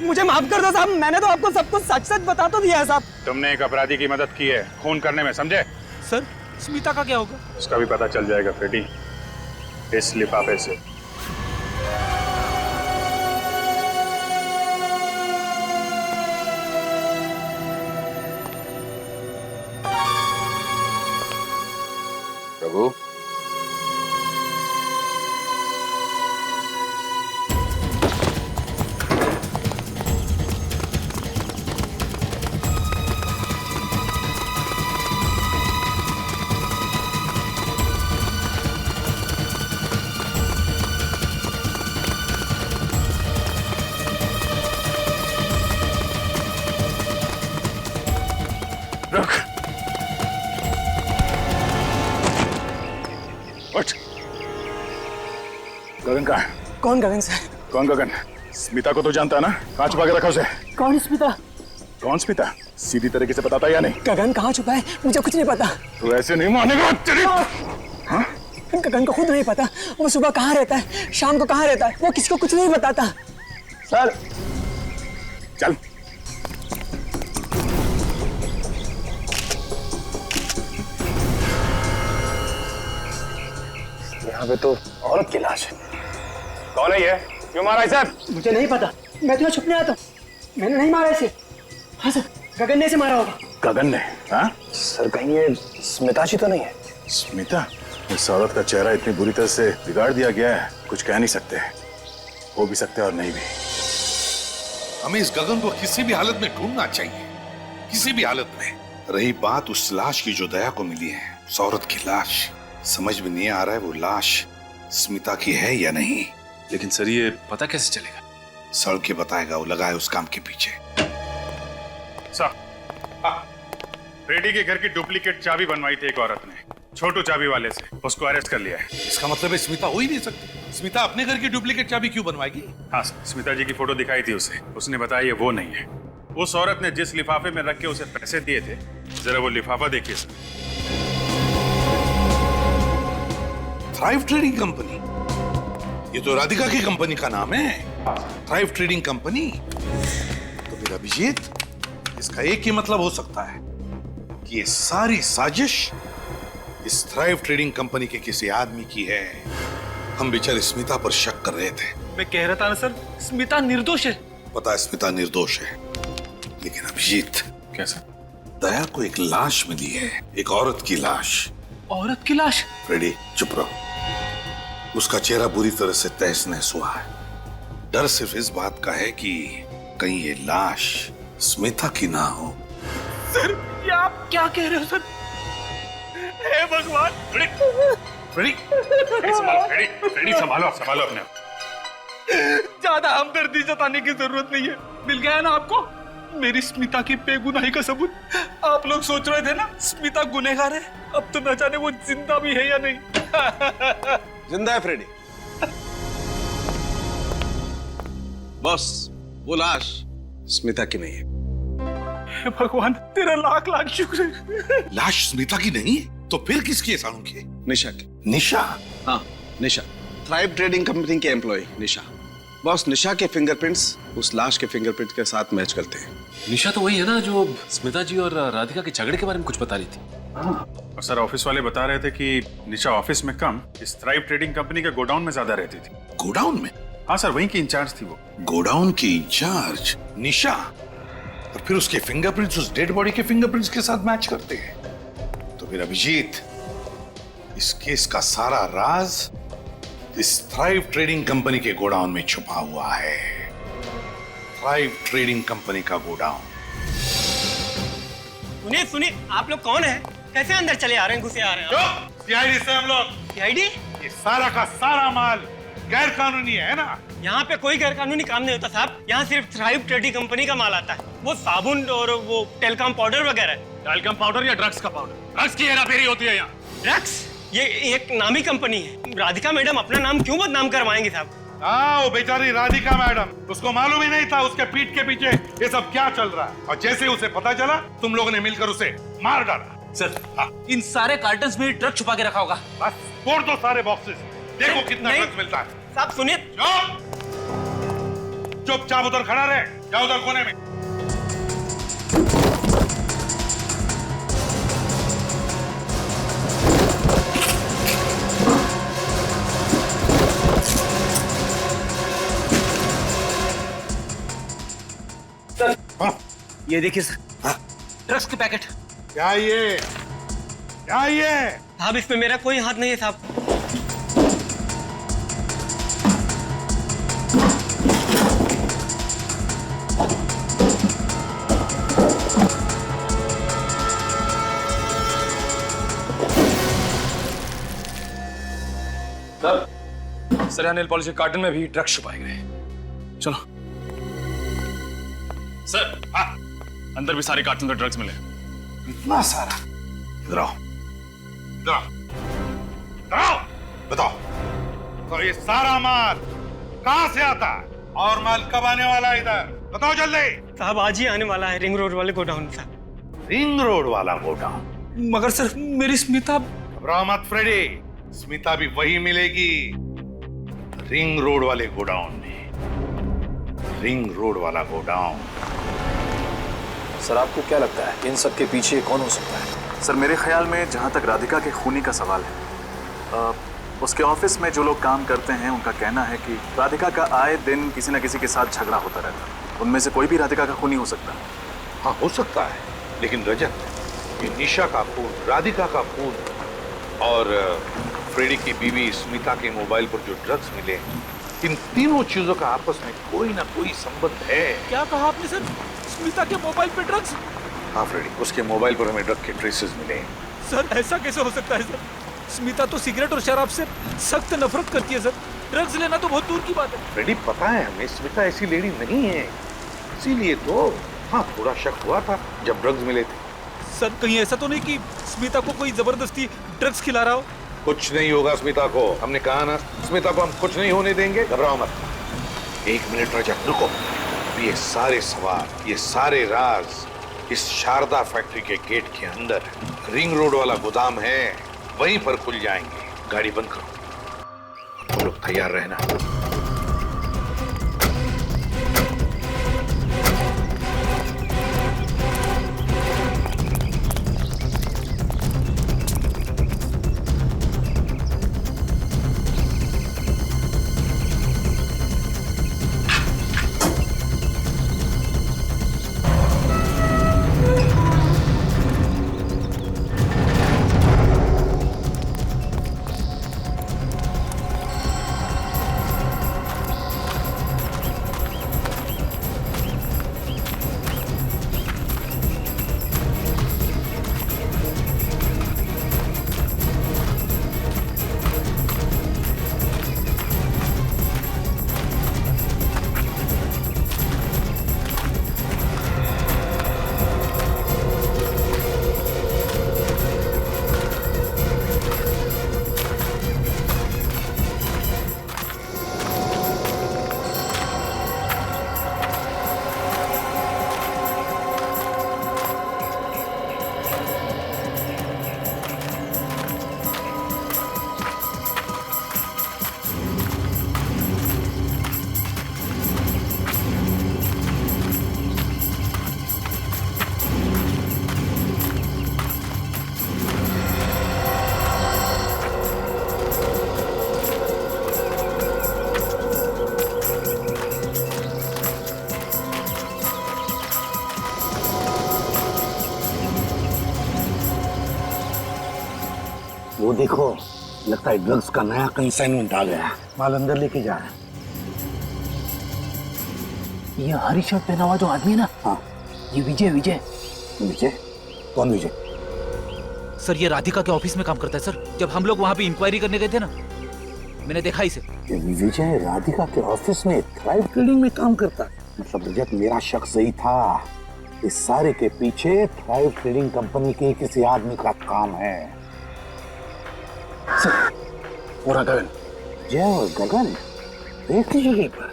मुझे माफ कर दो साहब, मैंने तो आपको सब कुछ सच सच बता तो दिया है साहब। तुमने एक अपराधी की मदद की है खून करने में, समझे? सर, स्मिता का क्या होगा? उसका भी पता चल जाएगा फ्रेडी, इस लिफाफे से। प्रभु, गगन कहाँ है? कौन गगन सर? कौन गगन? स्मिता को तो जानता है ना? कहाँ छुपा के रखा उसे? कौन स्मिता? कौन स्मिता? सीधी तरीके से बताता या नहीं? गगन कहाँ छुपा है मुझे कुछ नहीं पता। तू ऐसे नहीं मानेगा तेरी। हाँ? गगन को खुद नहीं पता वो सुबह कहाँ रहता है, शाम को कहाँ रहता है, वो किसी को कुछ नहीं बताता। सर चल। यहाँ पे तो औरत की लाश है। कौन है ये? क्यों मारा इसे? मुझे नहीं पता, मैं तो यहाँ छुपने आता हूँ, मैंने नहीं मारा इसे। हाँ सर, गगन ने इसे मारा होगा। गगन ने? हाँ सर कहीं ये स्मिता जी तो नहीं है? स्मिता? इस औरत का चेहरा इतनी बुरी तरह से बिगाड़ दिया गया है, कुछ कह नहीं सकते। हो भी सकते और नहीं भी। हमें इस गगन को किसी भी हालत में ढूंढना चाहिए, किसी भी हालत में। रही बात उस लाश की जो दया को मिली है, उस औरत की लाश, समझ में नहीं आ रहा है वो लाश स्मिता की है या नहीं। लेकिन सर ये पता कैसे चलेगा? सड़ के बताएगा, वो लगा है उस काम के पीछे। फ्रेडी के घर की डुप्लीकेट चाबी बनवाई थी एक औरत ने, छोटू चाबी वाले से। उसको अरेस्ट कर लिया है। इसका मतलब है स्मिता हो ही नहीं सकती। स्मिता अपने घर की डुप्लीकेट चाबी क्यों बनवाएगी? हाँ सर, स्मिता जी की फोटो दिखाई थी उसे, उसने बताया ये वो नहीं है। उस औरत ने जिस लिफाफे में रख के उसे पैसे दिए थे, जरा वो लिफाफा देखिए सर। थ्राइव ट्रेडिंग कंपनी, ये तो राधिका की कंपनी का नाम है, थ्राइव ट्रेडिंग कंपनी। तो फिर अभिजीत, इसका एक ही मतलब हो सकता है कि ये सारी साजिश इस थ्राइव ट्रेडिंग कंपनी के किसी आदमी की है। हम बेचारे स्मिता पर शक कर रहे थे। मैं कह रहा था ना सर, स्मिता निर्दोष है। पता है स्मिता निर्दोष है, लेकिन अभिजीत, कैसा? दया को एक लाश मिली है, एक औरत की लाश। औरत की लाश? फ्रेडी चुप रहो। उसका चेहरा बुरी तरह से तहस नहस हुआ है। डर सिर्फ इस बात का है कि कहीं ये लाश स्मिता की ना हो। सर ये आप क्या कह रहे हो सर? हे भगवान! फ्रेडी फ्रेडी संभालो अपने आप। ज्यादा हमदर्दी जताने की जरूरत नहीं है। मिल गया ना आपको मेरी स्मिता की बेगुनाही का सबूत। आप लोग सोच रहे थे ना स्मिता गुनहगार है, अब तो न जाने वो जिंदा भी है या नहीं। जिंदा है फ्रेडी। बॉस, वो लाश स्मिता की नहीं है। हे भगवान, तेरा लाख लाख शुक्र है। लाश स्मिता की नहीं है तो फिर किसकी है? सानू की? निशा की। निशा? हाँ निशा, थ्राइव ट्रेडिंग कंपनी के एम्प्लॉय निशा। बॉस, निशा के फिंगरप्रिंट्स उस लाश के फिंगरप्रिंट के साथ मैच करते हैं। निशा तो वही है ना जो स्मिता जी और राधिका के झगड़े के बारे में कुछ बता रही थी। और सर ऑफिस वाले बता रहे थे कि निशा ऑफिस में कम, इस थ्राइव ट्रेडिंग कंपनी के गोडाउन में ज्यादा रहती थी। गोडाउन में? हाँ सर, वहीं की इंचार्ज थी वो। गोडाउन की इंचार्ज निशा, और फिर उसके फिंगरप्रिंट्स उस डेड बॉडी के फिंगरप्रिंट्स के साथ मैच करते हैं। तो फिर अभिजीत, इस केस का सारा राज इस थ्राइव ट्रेडिंग कंपनी के गोडाउन में छुपा हुआ है। थ्राइव ट्रेडिंग कंपनी का गोडाउन। सुनिए, आप लोग कौन है? कैसे अंदर चले आ रहे हैं, घुसे आ रहे हैं? सीआईडी से हम लोग। सीआईडी? ये सारा का सारा माल गैर कानूनी है ना? यहाँ पे कोई गैर कानूनी काम नहीं होता साहब। यहाँ सिर्फ थ्राइव ट्रेडिंग कंपनी का माल आता है। वो साबुन और वो टेलकॉम पाउडर वगैरह। टेलकॉम पाउडर या ड्रग्स का पाउडर? ड्रग्स की हेराफेरी होती है यहाँ। ड्रग्स? ये एक नामी कंपनी है। राधिका मैडम अपना नाम क्यों बदनाम करवाएंगी साहब? हाँ, वो बेचारी राधिका मैडम, उसको मालूम ही नहीं था उसके पीठ के पीछे ये सब क्या चल रहा है। और जैसे उसे पता चला, तुम लोगों ने मिलकर उसे मार डाला। सर, इन सारे कार्टन्स में ड्रग छुपा के रखा होगा। बस तोड़ दो सारे बॉक्सेस, देखो कितना ड्रग्स मिलता है। साहब सुनिए। चुपचाप उधर खड़ा रहे, जाओ उधर कोने में। सर, ये देखिए सर, ड्रग्स के पैकेट। क्या ये? साहब इसमें मेरा कोई हाथ नहीं है साहब। सर यहाँ नेल पॉलिश के कार्टन में भी ड्रग्स छुपाए गए। चलो सर। हाँ, अंदर भी सारे कार्टन में ड्रग्स मिले। इतना सारा? इधर आओ, इधर आओ, इधर आओ। बताओ, तो ये सारा माल कहां से आता है और माल कब आने वाला है इधर? बताओ जल्दी। साहब आज ही आने वाला है रिंग रोड वाले गोडाउन साहब। रिंग रोड वाला गोडाउन? मगर सर मेरी स्मिता। घबराओ मत फ्रेडी, स्मिता भी वही मिलेगी, रिंग रोड वाले गोडाउन में। रिंग रोड वाला गोडाउन। सर आपको क्या लगता है इन सब के पीछे कौन हो सकता है? सर मेरे ख्याल में जहाँ तक राधिका के खूनी का सवाल है, उसके ऑफिस में जो लोग काम करते हैं उनका कहना है कि राधिका का आए दिन किसी न किसी के साथ झगड़ा होता रहता है। उनमें से कोई भी राधिका का खूनी हो सकता है। हाँ हो सकता है, लेकिन रजत, ये निशा का खून, राधिका का खून और फ्रेडी की बीवी स्मिता के मोबाइल पर जो ड्रग्स मिले, इन तीनों चीजों का आपस में कोई ना कोई संबंध है। क्या कहा आपने सर? स्मिता के मोबाइल पे ड्रग्स? हाँ फ्रेडी, उसके मोबाइल पर हमें ड्रग के ट्रेसेस मिले। सर ऐसा कैसे हो सकता है सर? स्मिता तो सिगरेट और शराब से सख्त नफरत करती है सर, ड्रग्स लेना तो बहुत दूर की बात है। फ्रेडी पता है हमें, स्मिता ऐसी लेडी नहीं है, इसीलिए तो हाँ थोड़ा शक हुआ था जब ड्रग्स मिले थे। सर कहीं ऐसा तो नहीं कि स्मिता को कोई जबरदस्ती ड्रग्स खिला रहा हो? कुछ नहीं होगा स्मिता को, हमने कहा ना स्मिता को हम कुछ नहीं होने देंगे, घबराओ मत। एक मिनट रजत रुको, ये सारे सवाल, ये सारे राज इस शारदा फैक्ट्री के गेट के अंदर रिंग रोड वाला गोदाम है, वहीं पर खुल जाएंगे। गाड़ी बंद करो, तुम लोग तैयार रहना। वो देखो, लगता है ड्रग्स का नया कंसाइनमेंट आ गया है, माल अंदर लेके जा रहा है। ये हरी शर्ट पहना हुआ जो आदमी है ना, हाँ ये विजय। विजय? विजय? कौन विजय? सर ये राधिका के ऑफिस में काम करता है सर। जब हम लोग वहाँ पे इंक्वायरी करने गए थे ना, मैंने देखा इसे। विजय राधिका के ऑफिस में थ्राइव ट्रेडिंग में काम करता है? मतलब रजत, मेरा शक सही था, इस सारे के पीछे थ्राइव ट्रेडिंग कंपनी के किसी आदमी का काम है। और गगन, जय और गगन एक ही जगह पर,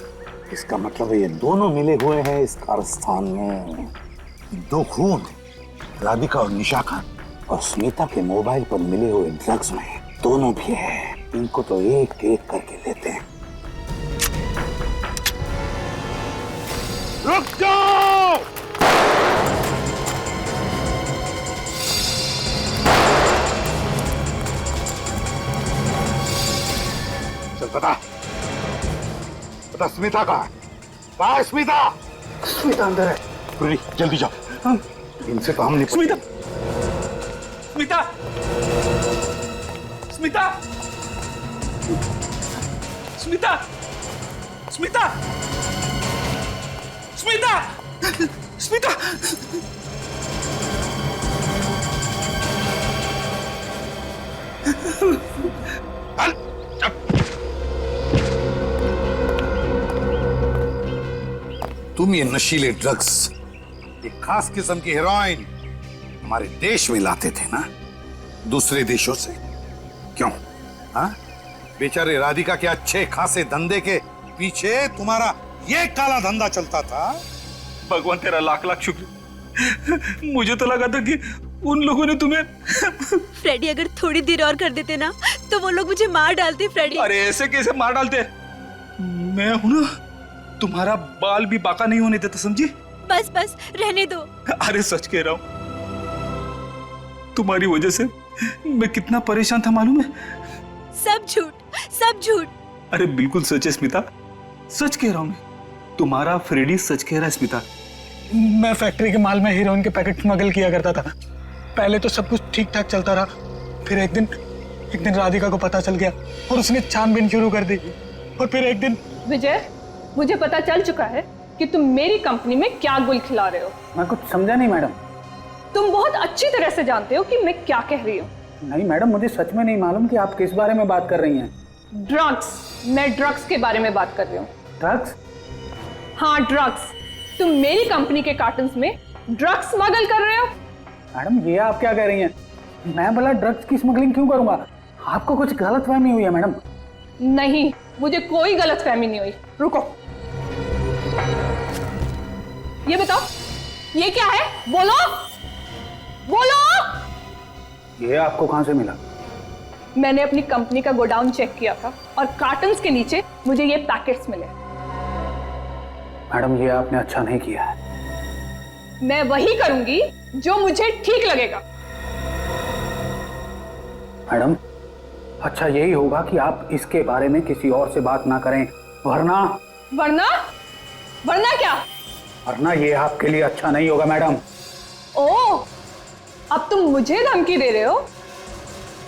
इसका मतलब ये दोनों मिले हुए हैं इस कारस्थान में। दो खून, राधिका और निशा का, और स्मिता के मोबाइल पर मिले हुए ड्रग्स में दोनों भी है। इनको तो एक एक करके लेते हैं। रुक जाओ! चल बता स्मिता कहाँ है? स्मिता? स्मिता अंदर है। पूरी जल्दी जाओ, इनसे काम नहीं। स्मिता! स्मिता! स्मिता! स्मिता! स्मिता! स्मिता! स्मिता! तुम ये नशीले ड्रग्स, एक खास किस्म की हेरोइन हमारे देश में लाते थे ना, दूसरे देशों से। क्यों? हाँ? बेचारे राधिका के अच्छे खासे धंधे के पीछे तुम्हारा ये काला धंधा चलता था। भगवान तेरा लाख लाख शुक्र। मुझे तो लगा था कि उन लोगों ने तुम्हें फ्रेडी, अगर थोड़ी देर और कर देते ना तो वो लोग मुझे मार डालते फ्रेडी। अरे ऐसे कैसे मार डालते? मैं हूं ना, तुम्हारा बाल भी बाका नहीं होने देता, समझी? बस बस रहने दो। अरे सच कह रहा हूं, तुम्हारी वजह से मैं कितना परेशान था मालूम है? सब झूठ, सब झूठ। अरे बिल्कुल सच है स्मिता, सच कह रहा हूं मैं। तुम्हारा फ्रेडी सच कह रहा है स्मिता। मैं फैक्ट्री के माल में हीरोइन के पैकेट स्मगल किया करता था। पहले तो सब कुछ ठीक ठाक चलता रहा, फिर एक दिन राधिका को पता चल गया और उसने छानबीन शुरू कर दी। और फिर एक दिन विजय, मुझे पता चल चुका है कि तुम मेरी कंपनी में क्या गुल खिला रहे हो। मैं कुछ समझा नहीं मैडम। तुम बहुत अच्छी तरह से जानते हो कि मैं क्या कह रही हूँ। नहीं मैडम, मुझे सच में नहीं मालूम कि आप किस बारे में बात कर रही हैं। ड्रग्स, मैं ड्रग्स के बारे में बात कर रही हूँ। ड्रग्स? हाँ ड्रग्स। तुम मेरी कंपनी के कार्टन्स में ड्रग्स स्मगल कर रहे हो। मैडम ये आप क्या कह रही हैं? मैं भला ड्रग्स की स्मगलिंग क्यों करूंगा? आपको कुछ गलतफहमी हुई है मैडम। नहीं, मुझे कोई गलतफहमी नहीं हुई। रुको, ये बताओ ये क्या है? बोलो बोलो। ये आपको कहां से मिला? मैंने अपनी कंपनी का गोडाउन चेक किया था और कार्टन्स के नीचे मुझे ये पैकेट्स मिले। मैडम ये आपने अच्छा नहीं किया है। मैं वही करूंगी जो मुझे ठीक लगेगा। मैडम अच्छा यही होगा कि आप इसके बारे में किसी और से बात ना करें, वरना क्या? वरना ये आपके लिए अच्छा नहीं होगा मैडम। ओह, अब तुम मुझे धमकी दे रहे हो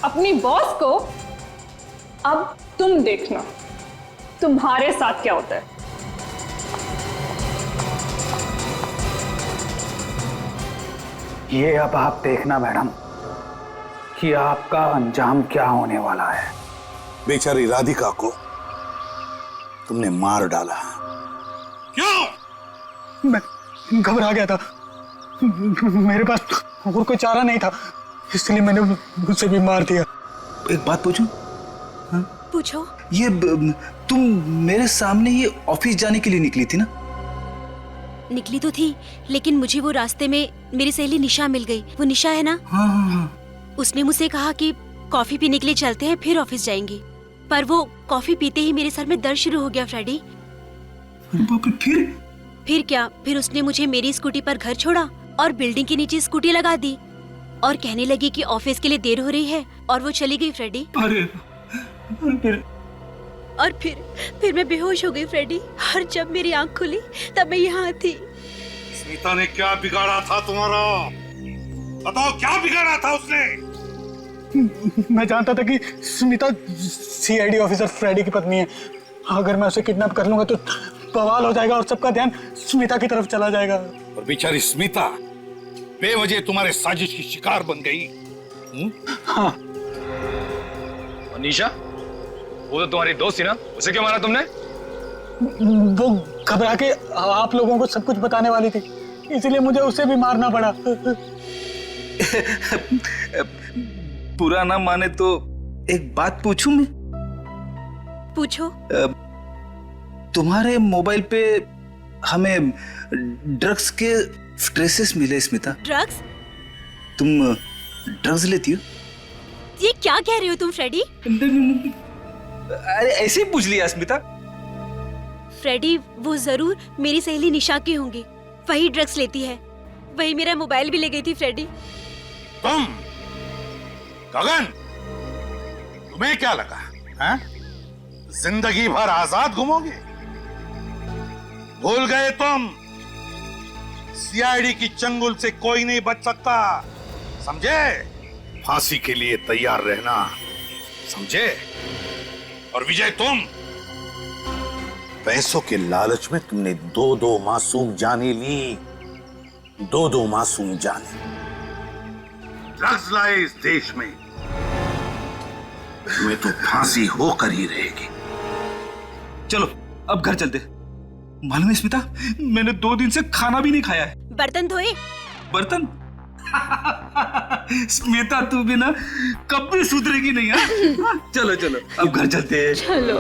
अपनी बॉस को? अब तुम देखना तुम्हारे साथ क्या होता है। ये अब आप देखना मैडम कि आपका अंजाम क्या होने वाला है। बेचारी राधिका को तुमने मार डाला। क्यों? मैं घबरा गया था, मेरे पास और कोई चारा नहीं था, इसलिए मैंने उसे भी मार दिया। एक बात पूछूं? पूछो। ये तुम मेरे सामने ये ऑफिस जाने के लिए निकली थी ना? निकली तो थी, लेकिन मुझे वो रास्ते में मेरी सहेली निशा मिल गई। वो निशा है ना? हाँ। उसने मुझसे कहा कि कॉफी पीने के लिए चलते हैं, फिर ऑफिस जाएंगे। पर वो कॉफी पीते ही मेरे सर में दर्द शुरू हो गया फ्रेडी। फिर क्या? फिर उसने मुझे मेरी स्कूटी पर घर छोड़ा और बिल्डिंग के नीचे स्कूटी लगा दी और कहने लगी कि ऑफिस के लिए देर हो रही है, और वो चली गई फ्रेडी। और फिर मैं बेहोश हो गई फ्रेडी, और जब मेरी आंख खुली तब मैं यहाँ थी। स्मिता ने क्या बिगाड़ा था तुम्हारा? बताओ क्या बिगाड़ा था उसने? मैं जानता था कि स्मिता सीआईडी ऑफिसर फ्रेडी की पत्नी है। अगर मैं उसे किडनैप कर लूंगा तो बवाल हो जाएगा और सबका ध्यान स्मिता की तरफ चला जाएगा। और बेचारी स्मिता बेवजह तुम्हारे साजिश की शिकार बन गई। हाँ। और निशा, वो तो तुम्हारी दोस्त थी ना, उसे क्यों मारा तुमने? वो घबरा के आप लोगों को सब कुछ बताने वाली थी, इसलिए मुझे उसे भी मारना पड़ा। बुरा ना माने तो एक बात पूछूं मैं? पूछो। तुम्हारे मोबाइल पे हमें ड्रग्स के ट्रेसेस मिले स्मिता। ड्रग्स? तुम ड्रग्स लेती हो? ये क्या कह रहे हो तुम फ्रेडी? अरे ऐसे ही पूछ लिया स्मिता। फ्रेडी, वो जरूर मेरी सहेली निशा की होंगी, वही ड्रग्स लेती है, वही मेरा मोबाइल भी ले गई थी फ्रेडी। तुम गगन, तुम्हें क्या लगा है? जिंदगी भर आजाद घूमोगे? भूल गए तुम, सीआईडी की चंगुल से कोई नहीं बच सकता, समझे? फांसी के लिए तैयार रहना, समझे? और विजय, तुम पैसों के लालच में तुमने दो मासूम जाने ली, दो मासूम जाने। ड्रग्स लाए इस देश में, तुम्हें तो फांसी होकर ही रहेगी। चलो अब घर चलते। मालूम है स्मिता, मैंने 2 दिन से खाना भी नहीं खाया है। बर्तन धोए? बर्तन? स्मिता तू भी ना कभी सुधरेगी नहीं। हाँ? चलो अब घर चलते हैं। चलो।